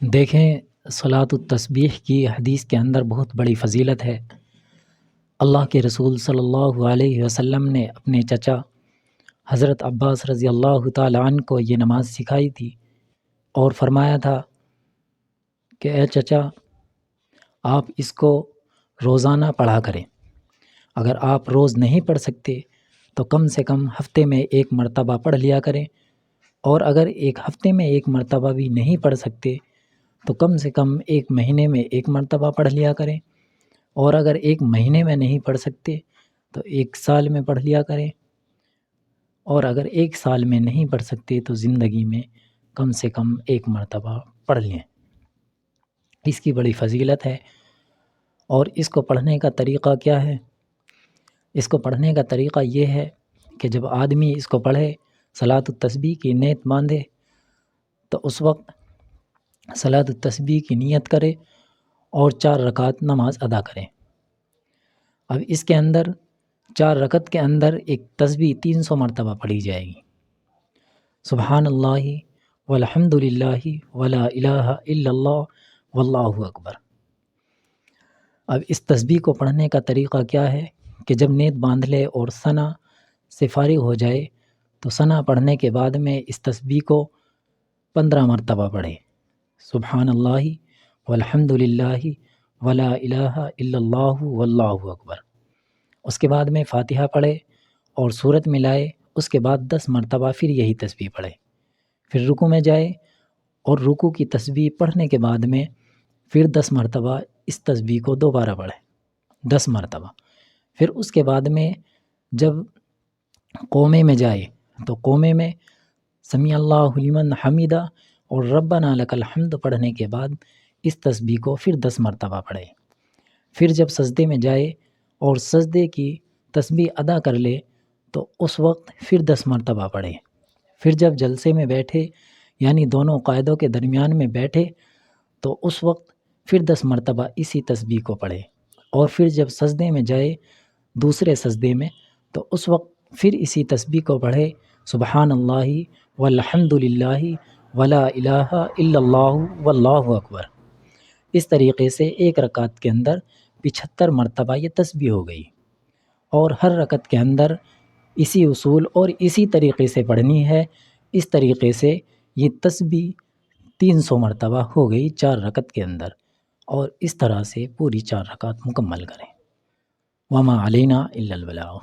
دیکھیں، صلاۃ التسبیح کی حدیث کے اندر بہت بڑی فضیلت ہے۔ اللہ کے رسول صلی اللہ علیہ وسلم نے اپنے چچا حضرت عباس رضی اللہ تعالیٰ عنہ کو یہ نماز سکھائی تھی اور فرمایا تھا کہ اے چچا، آپ اس کو روزانہ پڑھا کریں۔ اگر آپ روز نہیں پڑھ سکتے تو کم سے کم ہفتے میں ایک مرتبہ پڑھ لیا کریں، اور اگر ایک ہفتے میں ایک مرتبہ بھی نہیں پڑھ سکتے تو کم سے کم ایک مہینے میں ایک مرتبہ پڑھ لیا کریں، اور اگر ایک مہینے میں نہیں پڑھ سکتے تو ایک سال میں پڑھ لیا کریں، اور اگر ایک سال میں نہیں پڑھ سکتے تو زندگی میں کم سے کم ایک مرتبہ پڑھ لیں۔ اس کی بڑی فضیلت ہے۔ اور اس کو پڑھنے کا طریقہ کیا ہے؟ اس کو پڑھنے کا طریقہ یہ ہے کہ جب آدمی اس کو پڑھے، صلاۃ التسبیح کی نیت باندھے، تو اس وقت صلاۃ التسبیح کی نیت کرے اور 4 رکعت نماز ادا کرے۔ اب اس کے اندر 4 رکعت کے اندر ایک تسبیح 300 مرتبہ پڑھی جائے گی، سبحان اللہ والحمد للہ ولا الہ الا اللہ واللہ اکبر۔ اب اس تسبیح کو پڑھنے کا طریقہ کیا ہے کہ جب نیت باندھ لے اور ثنا سے فارغ ہو جائے تو ثنا پڑھنے کے بعد میں اس تسبیح کو 15 مرتبہ پڑھے، سبحان اللہ والحمد للہ ولا الہ الا اللہ واللہ اکبر۔ اس کے بعد میں فاتحہ پڑھے اور سورت ملائے، اس کے بعد 10 مرتبہ پھر یہی تسبیح پڑھے، پھر رکوع میں جائے اور رکوع کی تسبیح پڑھنے کے بعد میں پھر 10 مرتبہ اس تسبیح کو دوبارہ پڑھے، 10 مرتبہ۔ پھر اس کے بعد میں جب قومے میں جائے تو قومے میں سمیع اللہ لمن حمیدہ اور ربنا لک الحمد پڑھنے کے بعد اس تسبیح کو پھر 10 مرتبہ پڑھے۔ پھر جب سجدے میں جائے اور سجدے کی تسبیح ادا کر لے تو اس وقت پھر 10 مرتبہ پڑھے۔ پھر جب جلسے میں بیٹھے، یعنی دونوں قاعدوں کے درمیان میں بیٹھے، تو اس وقت پھر 10 مرتبہ اسی تسبیح کو پڑھے، اور پھر جب سجدے میں جائے دوسرے سجدے میں تو اس وقت پھر اسی تسبیح کو پڑھے، سبحان اللہ والحمد للہ ولا الہ الا اللہ واللہ اکبر۔ اس طریقے سے ایک رکعت کے اندر 75 مرتبہ یہ تسبیح ہو گئی، اور ہر رکعت کے اندر اسی اصول اور اسی طریقے سے پڑھنی ہے۔ اس طریقے سے یہ تسبیح 300 مرتبہ ہو گئی 4 رکعت کے اندر، اور اس طرح سے پوری 4 رکعت مکمل کریں۔ وما علینا الا البلاغ۔